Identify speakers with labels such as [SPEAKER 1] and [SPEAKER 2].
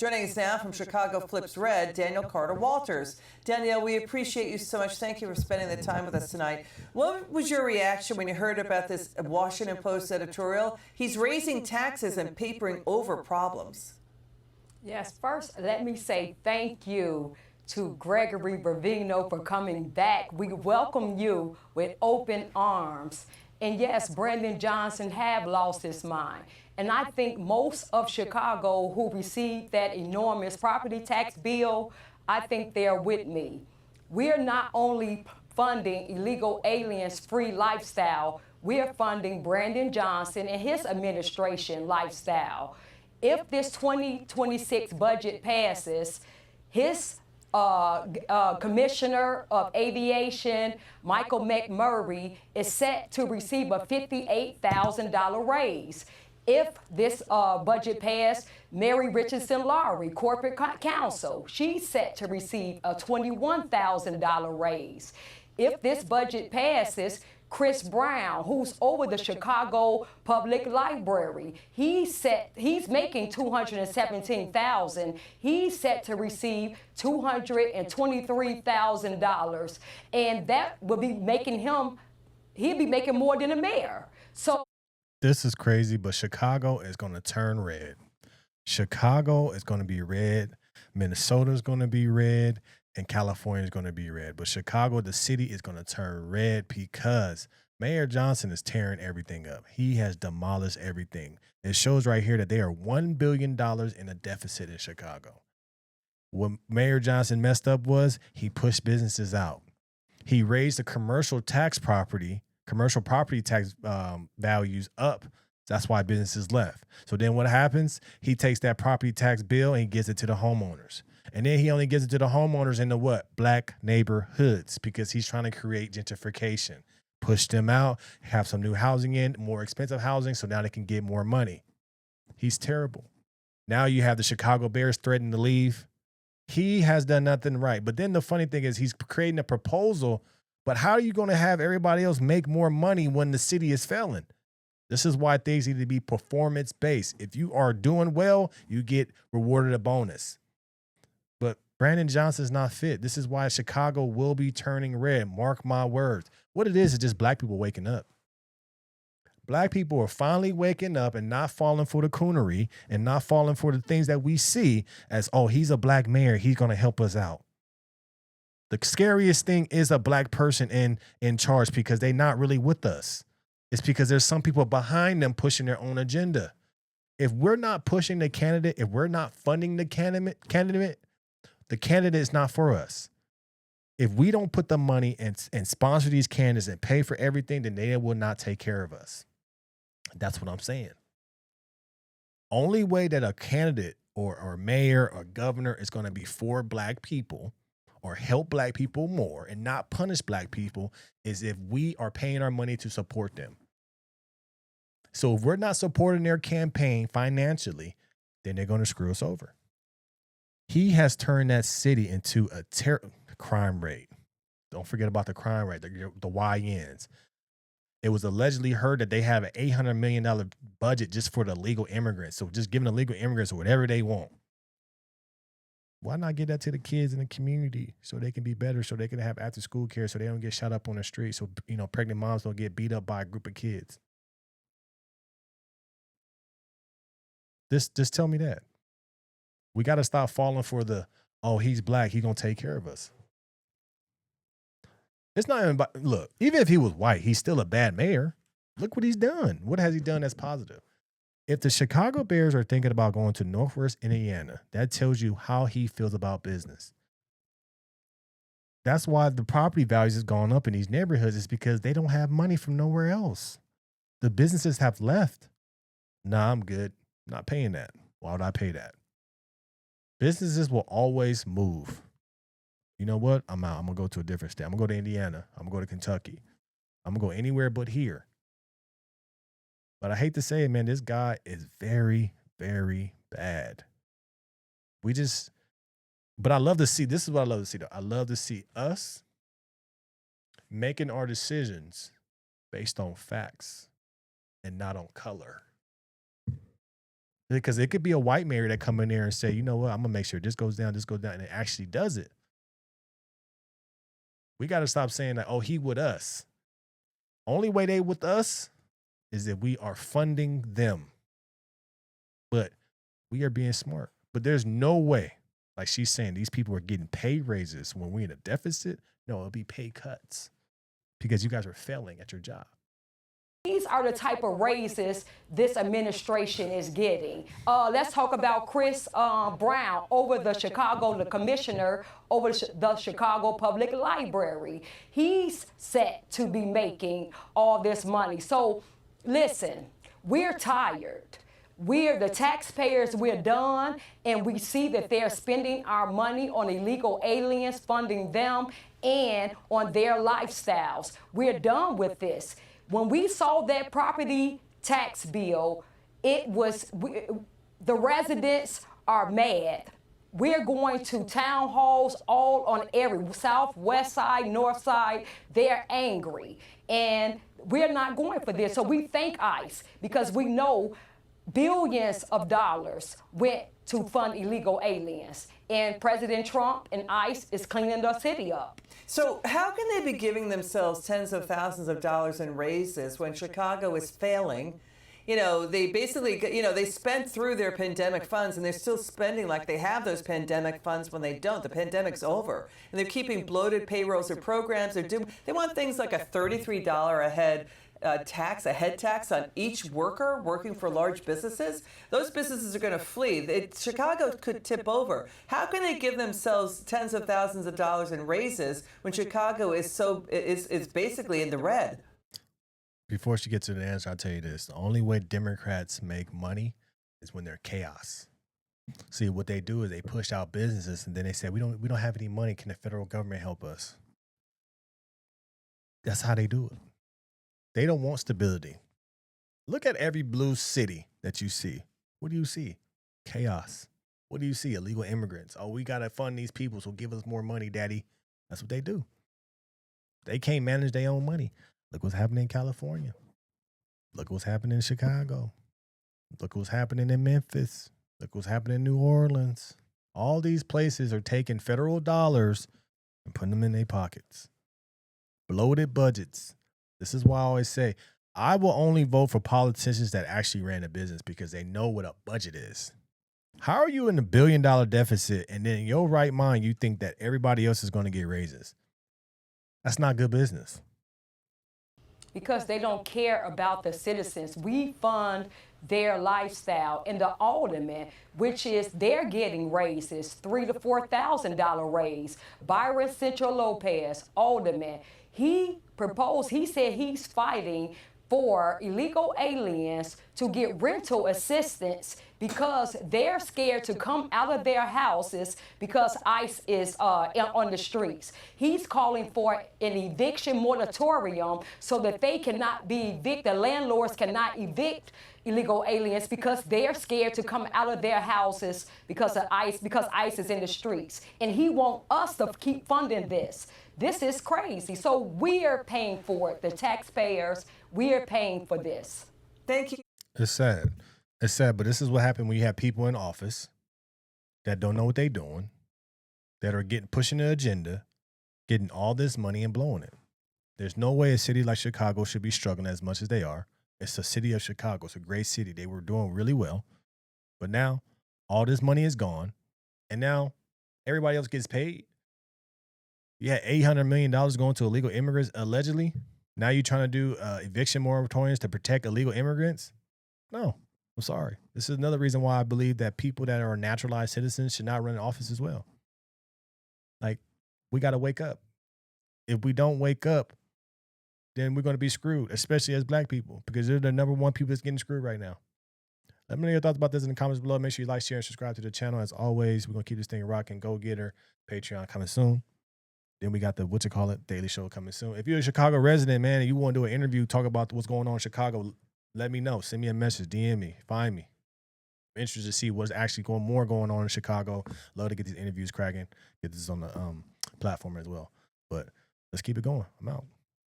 [SPEAKER 1] Joining us now from Chicago Flips Red, Daniel Carter Walters. Danielle, we appreciate you so much. Thank you for spending the time with us tonight. What was your reaction when you heard about this Washington Post editorial? He's raising taxes and papering over problems.
[SPEAKER 2] Yes, first, let me say thank you to Gregory Bravino for coming back. We welcome you with open arms. And yes, Brandon Johnson have lost his mind. And I think most of Chicago who received that enormous property tax bill, I think they're with me. We're not only funding illegal aliens' free lifestyle, we're funding Brandon Johnson and his administration lifestyle. If this 2026 budget passes, his Commissioner of Aviation, Michael McMurray, is set to receive a $58,000 raise. If this budget passed, Mary Richardson Lowry, Corporate Counsel, she's set to receive a $21,000 raise. If this budget passes, Chris Brown, who's over the Chicago Public Library, he's making $217,000. He's set to receive $223,000, and that will be making him. He'll be making more than a mayor. So
[SPEAKER 3] this is crazy, but Chicago is going to turn red. Chicago is going to be red. Minnesota is going to be red. And California is going to be red. But Chicago, the city, is going to turn red because Mayor Johnson is tearing everything up. He has demolished everything. It shows right here that they are $1 billion in a deficit in Chicago. What Mayor Johnson messed up was he pushed businesses out. He raised the commercial property tax values up. That's why businesses left. So then what happens? He takes that property tax bill and he gives it to the homeowners. And then he only gives it to the homeowners in the what? Black neighborhoods, because he's trying to create gentrification. Push them out, have some new housing in, more expensive housing, so now they can get more money. He's terrible. Now you have the Chicago Bears threatening to leave. He has done nothing right. But then the funny thing is he's creating a proposal, but how are you going to have everybody else make more money when the city is failing? This is why things need to be performance-based. If you are doing well, you get rewarded a bonus. But Brandon Johnson's not fit. This is why Chicago will be turning red. Mark my words. What it is just black people waking up. Black people are finally waking up and not falling for the coonery and not falling for the things that we see as, oh, he's a black mayor. He's going to help us out. The scariest thing is a black person in charge because they're not really with us. It's because there's some people behind them pushing their own agenda. If we're not pushing the candidate, if we're not funding the candidate, the candidate is not for us. If we don't put the money and sponsor these candidates and pay for everything, then they will not take care of us. That's what I'm saying. Only way that a candidate or mayor or governor is going to be for black people or help black people more and not punish black people is if we are paying our money to support them. So if we're not supporting their campaign financially, then they're going to screw us over. He has turned that city into a crime rate. Don't forget about the crime rate, the YNs. It was allegedly heard that they have an $800 million budget just for the illegal immigrants. So just giving the illegal immigrants whatever they want. Why not give that to the kids in the community so they can be better, so they can have after school care, so they don't get shot up on the street, so pregnant moms don't get beat up by a group of kids? Just tell me that. We got to stop falling for the, oh, he's black, he's going to take care of us. It's not even about, look, even if he was white, he's still a bad mayor. Look what he's done. What has he done that's positive? If the Chicago Bears are thinking about going to Northwest Indiana, that tells you how he feels about business. That's why the property values has gone up in these neighborhoods, is because they don't have money from nowhere else. The businesses have left. Nah, I'm good. I'm not paying that. Why would I pay that? Businesses will always move. You know what? I'm out. I'm going to go to a different state. I'm going to go to Indiana. I'm going to go to Kentucky. I'm going to go anywhere but here. But I hate to say it, man, this guy is very, very bad. But I love to see, this is what I love to see, though. I love to see us making our decisions based on facts and not on color. Because it could be a white mayor that come in there and say, you know what, I'm gonna make sure this goes down, and it actually does it. We got to stop saying that, oh, he with us. Only way they with us is that we are funding them. But we are being smart. But there's no way, like she's saying, these people are getting pay raises when we're in a deficit. No, it'll be pay cuts because you guys are failing at your job.
[SPEAKER 2] These are the type of raises this administration is getting. Let's talk about Chris Brown over the commissioner over the Chicago Public Library. He's set to be making all this money. So listen, we're tired. We're the taxpayers, we're done, and we see that they're spending our money on illegal aliens, funding them, and on their lifestyles. We're done with this. When we saw that property tax bill, the residents are mad. We're going to town halls all on every south, west side, north side. They're angry. And we're not going for this. So we thank ICE because we know billions of dollars went to fund illegal aliens. And President Trump and ICE is cleaning the city up.
[SPEAKER 1] So how can they be giving themselves tens of thousands of dollars in raises when Chicago is failing? You know, they basically, they spent through their pandemic funds and they're still spending like they have those pandemic funds when they don't. The pandemic's over. And they're keeping bloated payrolls or programs. They want things like a $33 a head a head tax on each worker working for large businesses. Those businesses are going to flee. Chicago could tip over. How can they give themselves tens of thousands of dollars in raises when Chicago is basically in the red?
[SPEAKER 3] Before she gets to the answer, I'll tell you this. The only way Democrats make money is when they're chaos. See, what they do is they push out businesses and then they say, we don't have any money. Can the federal government help us? That's how they do it. They don't want stability. Look at every blue city that you see. What do you see? Chaos. What do you see? Illegal immigrants. Oh, we got to fund these people, so give us more money, daddy. That's what they do. They can't manage their own money. Look what's happening in California. Look what's happening in Chicago. Look what's happening in Memphis. Look what's happening in New Orleans. All these places are taking federal dollars and putting them in their pockets. Bloated budgets. This is why I always say, I will only vote for politicians that actually ran a business because they know what a budget is. How are you in a $1 billion deficit and then in your right mind you think that everybody else is going to get raises? That's not good business.
[SPEAKER 2] Because they don't care about the citizens. We fund their lifestyle, and the alderman, which is they're getting raises, $3,000 to $4,000 raise. Byron Central Lopez, alderman, he said he's fighting for illegal aliens to get rental assistance because they're scared to come out of their houses because ICE is on the streets. He's calling for an eviction moratorium so that they cannot be evicted. Landlords cannot evict illegal aliens because they're scared to come out of their houses because of ICE is in the streets. And he wants us to keep funding this. This is crazy. So we're paying for it. The taxpayers, we're paying for this.
[SPEAKER 1] Thank you.
[SPEAKER 3] It's sad. It's sad, but this is what happened when you have people in office that don't know what they're doing, that are pushing the agenda, getting all this money and blowing it. There's no way a city like Chicago should be struggling as much as they are. It's the city of Chicago. It's a great city. They were doing really well. But now all this money is gone, and now everybody else gets paid. You had $800 million going to illegal immigrants, allegedly. Now you're trying to do eviction moratoriums to protect illegal immigrants? No, I'm sorry. This is another reason why I believe that people that are naturalized citizens should not run in office as well. Like, we got to wake up. If we don't wake up, then we're going to be screwed, especially as black people, because they're the number one people that's getting screwed right now. Let me know your thoughts about this in the comments below. Make sure you like, share, and subscribe to the channel. As always, we're going to keep this thing rocking. Go Getter, Patreon coming soon. Then we got the Daily Show coming soon. If you're a Chicago resident, man, and you want to do an interview, talk about what's going on in Chicago, let me know. Send me a message, DM me, find me. I'm interested to see what's actually going on in Chicago. Love to get these interviews cracking. Get this on the platform as well. But let's keep it going. I'm out.